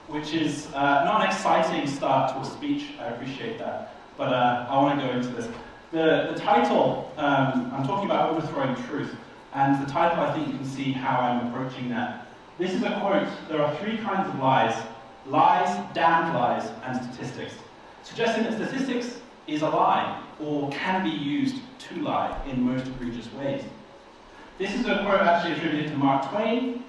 which is not an exciting start to a speech, I appreciate that, but I want to go into this. The title, I'm talking about overthrowing truth, and the title, I think you can see how I'm approaching that. This is a quote: there are three kinds of lies: lies, damned lies, and statistics. Suggesting that statistics is a lie, or can be used to lie in most egregious ways. This is a quote actually attributed to Mark Twain.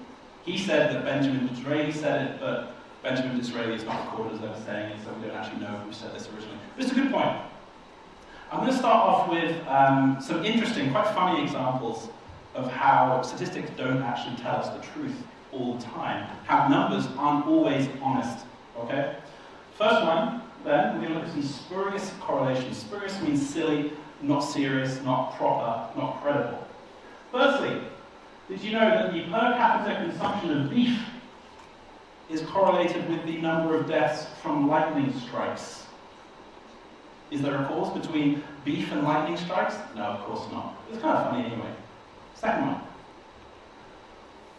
He said that Benjamin Disraeli said it, but Benjamin Disraeli is not recorded as ever saying it, so we don't actually know who said this originally. But it's a good point. I'm going to start off with some interesting, quite funny examples of how statistics don't actually tell us the truth all the time, how numbers aren't always honest, okay? First one, then, we're going to look at some spurious correlations. Spurious means silly, not serious, not proper, not credible. Firstly, did you know that the per capita consumption of beef is correlated with the number of deaths from lightning strikes? Is there a cause between beef and lightning strikes? No, of course not. It's kind of funny anyway. Second one.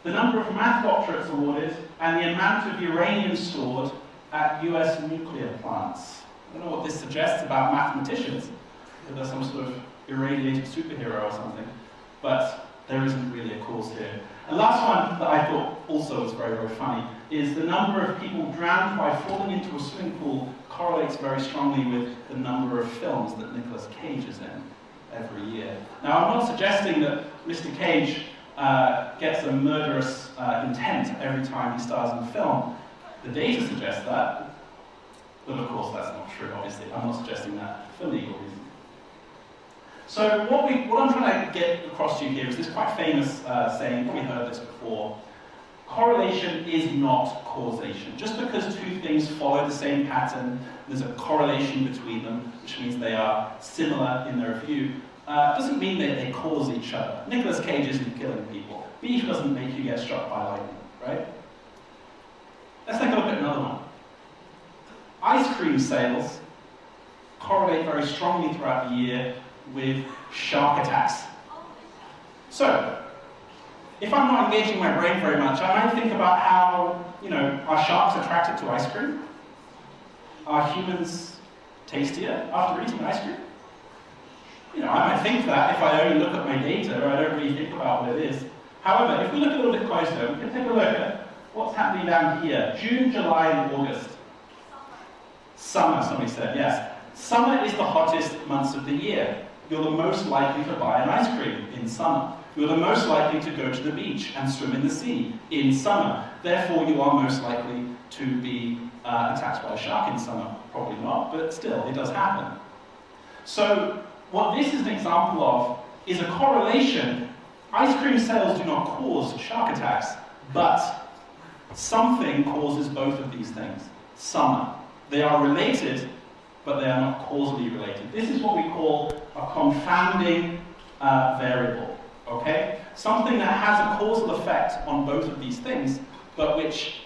The number of math doctorates awarded and the amount of uranium stored at US nuclear plants. I don't know what this suggests about mathematicians, if they're some sort of irradiated superhero or something, but there isn't really a cause here. And last one that I thought also was very, very funny is the number of people drowned by falling into a swimming pool correlates very strongly with the number of films that Nicolas Cage is in every year. Now, I'm not suggesting that Mr. Cage gets a murderous intent every time he stars in a film. The data suggests that, but of course that's not true, obviously. I'm not suggesting that for legal reasons. So what I'm trying to get across to you here is this quite famous saying, you've probably heard this before: correlation is not causation. Just because two things follow the same pattern, there's a correlation between them, which means they are similar in their view, doesn't mean that they cause each other. Nicolas Cage isn't killing people. Beef doesn't make you get struck by lightning, right? Let's take a look at another one. Ice cream sales correlate very strongly throughout the year with shark attacks. So, if I'm not engaging my brain very much, I might think about how, are sharks attracted to ice cream? Are humans tastier after eating ice cream? I might think that if I only look at my data, or I don't really think about what it is. However, if we look a little bit closer, we can take a look at what's happening down here. June, July, and August. Summer, somebody said, yes. Summer is the hottest months of the year. You're the most likely to buy an ice cream in summer. You're the most likely to go to the beach and swim in the sea in summer. Therefore, you are most likely to be attacked by a shark in summer. Probably not, but still, it does happen. So, what this is an example of is a correlation. Ice cream sales do not cause shark attacks, but something causes both of these things. Summer. They are related, but they are not causally related. This is what we call a confounding variable, okay? Something that has a causal effect on both of these things, but which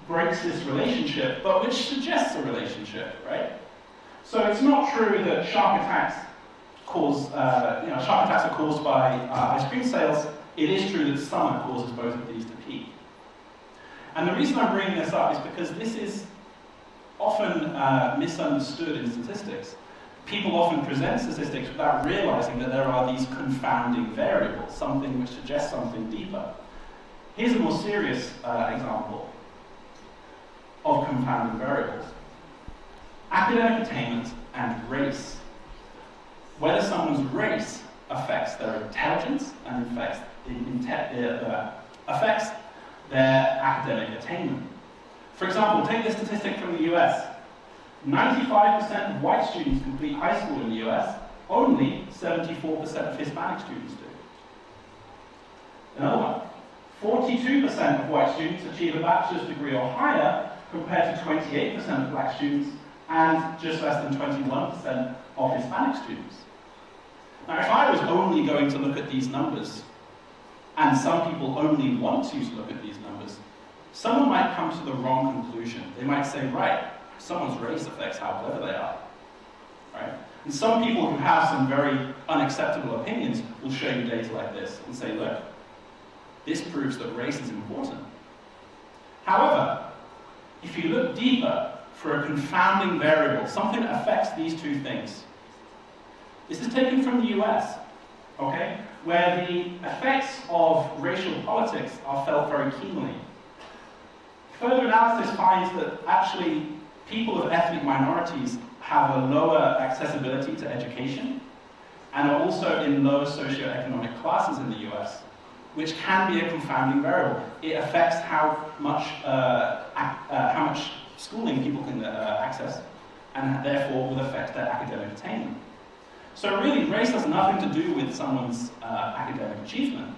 breaks this relationship, but which suggests a relationship, right? So it's not true that shark attacks are caused by ice cream sales. It is true that summer causes both of these to peak. And the reason I'm bringing this up is because this is often misunderstood in statistics. People often present statistics without realizing that there are these confounding variables, something which suggests something deeper. Here's a more serious example of confounding variables. Academic attainment and race. Whether someone's race affects their intelligence and affects their academic attainment. For example, take this statistic from the US. 95% of white students complete high school in the US, only 74% of Hispanic students do. Another one. 42% of white students achieve a bachelor's degree or higher, compared to 28% of black students, and just less than 21% of Hispanic students. Now, if I was only going to look at these numbers, and some people only want to look at these numbers, someone might come to the wrong conclusion. They might say, right, someone's race affects how clever they are, right? And some people who have some very unacceptable opinions will show you data like this and say, look, this proves that race is important. However, if you look deeper for a confounding variable, something that affects these two things. This is taken from the US, okay, where the effects of racial politics are felt very keenly. Further analysis finds that actually people of ethnic minorities have a lower accessibility to education and are also in lower socioeconomic classes in the US, which can be a confounding variable. It affects how much schooling people can access, and therefore will affect their academic attainment. So really, race has nothing to do with someone's academic achievement.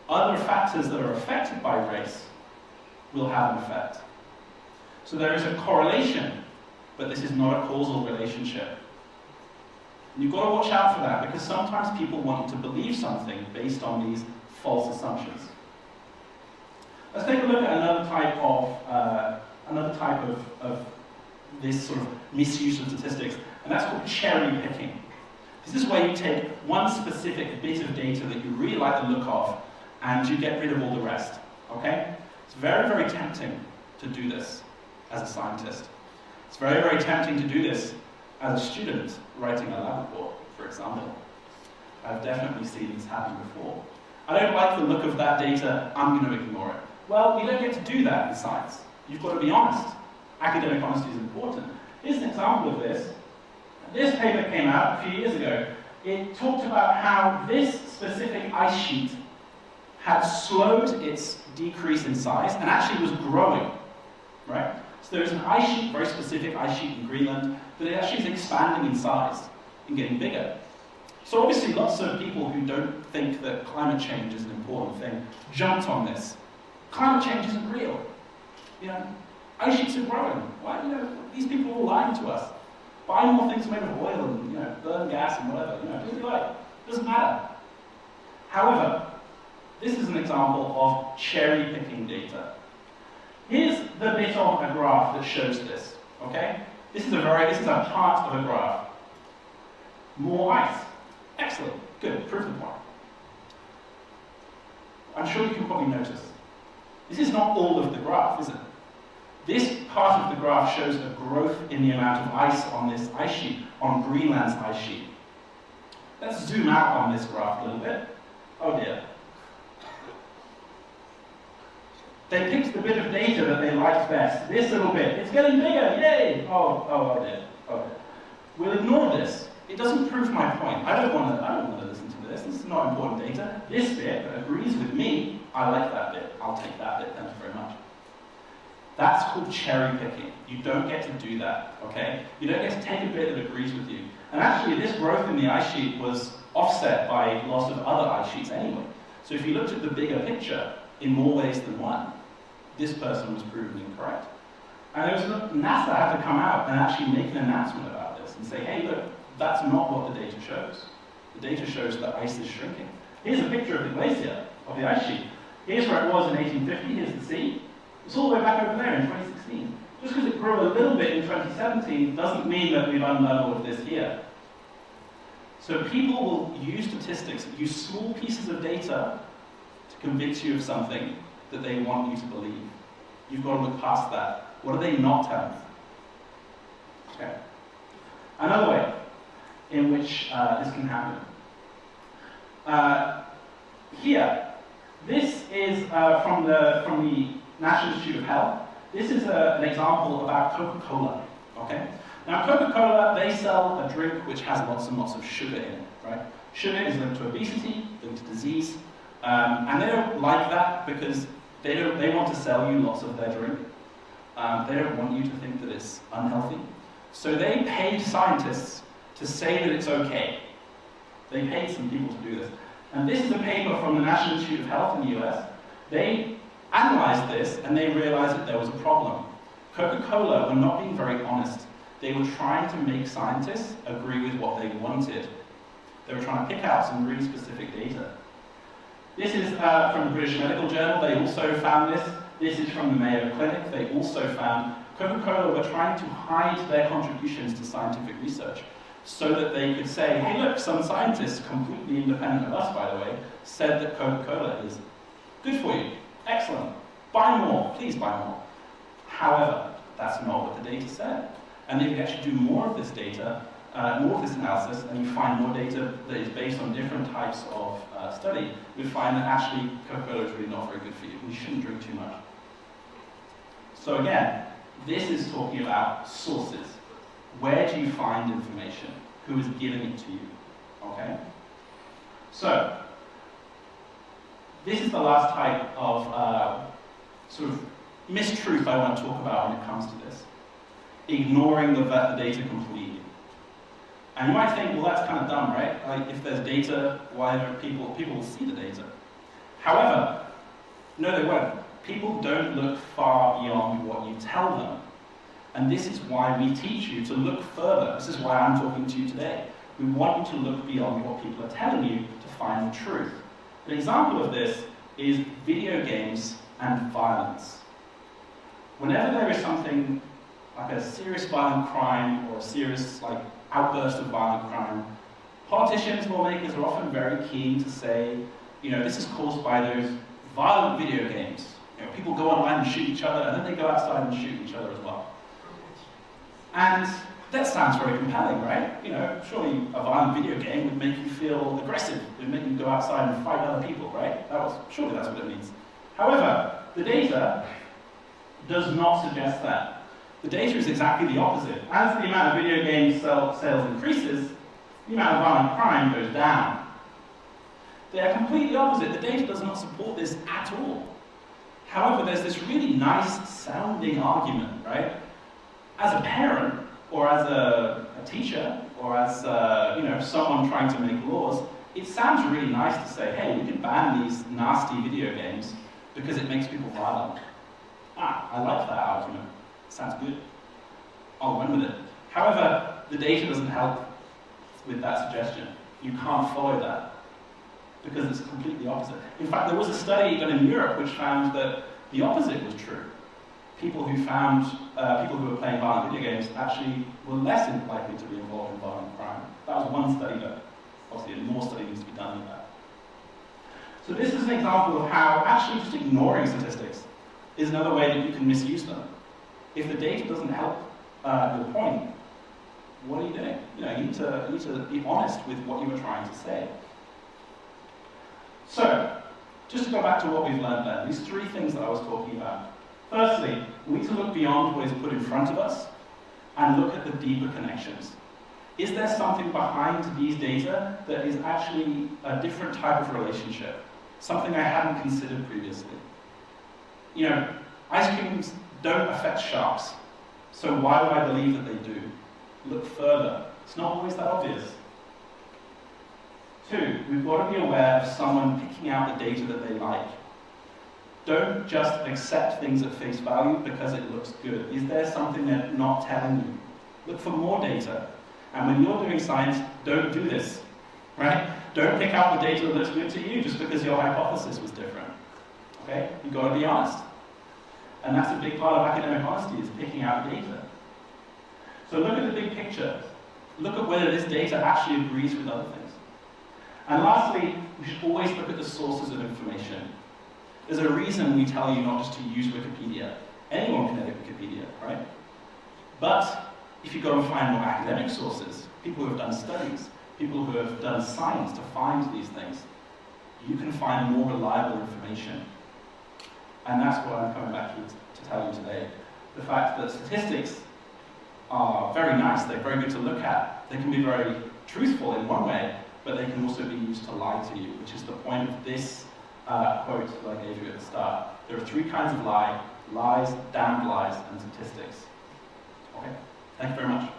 Other factors that are affected by race will have an effect. So there is a correlation, but this is not a causal relationship. And you've got to watch out for that, because sometimes people want to believe something based on these false assumptions. Let's take a look at another type of this sort of misuse of statistics, and that's called cherry picking. This is where you take one specific bit of data that you really like the look of, and you get rid of all the rest. Okay? It's very, very tempting to do this as a scientist. It's very, very tempting to do this as a student writing a lab report, for example. I've definitely seen this happen before. I don't like the look of that data, I'm going to ignore it. Well, you don't get to do that in science. You've got to be honest. Academic honesty is important. Here's an example of this. This paper came out a few years ago. It talked about how this specific ice sheet had slowed its decrease in size and actually was growing, right? So there's an ice sheet, very specific ice sheet in Greenland, that it actually is expanding in size and getting bigger. So obviously lots of people who don't think that climate change is an important thing jumped on this. Climate change isn't real. You know, ice sheets are growing. Why, you know, these people are all lying to us. Buy more things made of oil and, you know, burn gas and whatever, you know, do what you like. Doesn't matter. However, this is an example of cherry-picking data. Here's the bit on a graph that shows this, okay? This is a part of a graph. More ice. Excellent. Good. Proof of the point. I'm sure you can probably notice. This is not all of the graph, is it? This part of the graph shows a growth in the amount of ice on this ice sheet, on Greenland's ice sheet. Let's zoom out on this graph a little bit. Oh dear. They picked the bit of data that they liked best. This little bit. It's getting bigger. Yay! Oh dear. Oh dear. We'll ignore this. It doesn't prove my point. I don't want to listen to this. This is not important data. This bit that agrees with me, I like that bit. I'll take that bit. Thank you very much. That's called cherry picking. You don't get to do that, okay? You don't get to take a bit that agrees with you. And actually, this growth in the ice sheet was offset by loss of other ice sheets anyway. So if you looked at the bigger picture, in more ways than one, this person was proven incorrect. And NASA had to come out and actually make an announcement about this and say, hey, look, that's not what the data shows. The data shows that ice is shrinking. Here's a picture of the glacier, of the ice sheet. Here's where it was in 1850, here's the sea. It's all the way back over there in 2016. Just because it grew a little bit in 2017 doesn't mean that we've undone all of this here. So people will use statistics, use small pieces of data to convince you of something that they want you to believe. You've got to look past that. What are they not telling you? Okay. Another way in which this can happen. Here, this is from the National Institute of Health. This is an example about Coca-Cola. Okay? Now, Coca-Cola, they sell a drink which has lots and lots of sugar in it. Right? Sugar is linked to obesity, linked to disease, and they don't like that because they want to sell you lots of their drink. They don't want you to think that it's unhealthy. So they paid scientists to say that it's okay. They paid some people to do this. And this is a paper from the National Institute of Health in the US. They analyzed this and they realized that there was a problem. Coca-Cola were not being very honest. They were trying to make scientists agree with what they wanted. They were trying to pick out some really specific data. This is from the British Medical Journal. They also found this. This is from the Mayo Clinic. They also found Coca-Cola were trying to hide their contributions to scientific research so that they could say, hey look, some scientists, completely independent of us by the way, said that Coca-Cola is good for you. Excellent. Buy more. Please buy more. However, that's not what the data said. And if you actually do more of this data, more of this analysis, and you find more data that is based on different types of study, you find that actually Coca-Cola is really not very good for you. You shouldn't drink too much. So again, this is talking about sources. Where do you find information? Who is giving it to you? Okay? So, this is the last type of sort of mistruth I want to talk about when it comes to this. Ignoring the data completely. And you might think, well, that's kind of dumb, right? Like, if there's data, why don't people will see the data? However, no, they won't. People don't look far beyond what you tell them. And this is why we teach you to look further. This is why I'm talking to you today. We want you to look beyond what people are telling you to find the truth. An example of this is video games and violence. Whenever there is something like a serious violent crime or a serious outburst of violent crime, politicians, lawmakers are often very keen to say, this is caused by those violent video games. People go online and shoot each other, and then they go outside and shoot each other as well. And that sounds very compelling, right? Surely a violent video game would make you feel aggressive. It would make you go outside and fight other people, right? Surely that's what it means. However, the data does not suggest that. The data is exactly the opposite. As the amount of video game sales increases, the amount of violent crime goes down. They are completely opposite. The data does not support this at all. However, there's this really nice sounding argument, right? As a parent, or as a teacher, or as someone trying to make laws, it sounds really nice to say, hey, we can ban these nasty video games because it makes people violent. I like that argument. It sounds good. I'll run with it. However, the data doesn't help with that suggestion. You can't follow that because it's completely opposite. In fact, there was a study done in Europe which found that the opposite was true. People who were playing violent video games actually were less likely to be involved in violent crime. That was one study, but obviously more study needs to be done with that. So this is an example of how actually just ignoring statistics is another way that you can misuse them. If the data doesn't help your point, what are you doing? You need to be honest with what you were trying to say. So, just to go back to what we've learned there, these three things that I was talking about. Firstly, we need to look beyond what is put in front of us and look at the deeper connections. Is there something behind these data that is actually a different type of relationship? Something I hadn't considered previously. Ice creams don't affect sharks, so why would I believe that they do? Look further. It's not always that obvious. 2, we've got to be aware of someone picking out the data that they like. Don't just accept things at face value because it looks good. Is there something they're not telling you? Look for more data. And when you're doing science, don't do this, right? Don't pick out the data that looks good to you just because your hypothesis was different. Okay? You've got to be honest. And that's a big part of academic honesty, is picking out data. So look at the big picture. Look at whether this data actually agrees with other things. And lastly, we should always look at the sources of information. There's a reason we tell you not just to use Wikipedia. Anyone can edit Wikipedia, right? But if you go and find more academic sources, people who have done studies, people who have done science to find these things, you can find more reliable information. And that's what I'm coming back to tell you today. The fact that statistics are very nice, they're very good to look at. They can be very truthful in one way, but they can also be used to lie to you, which is the point of this quote that I gave you at the start. There are 3 kinds of lies, damned lies, and statistics. Okay, thank you very much.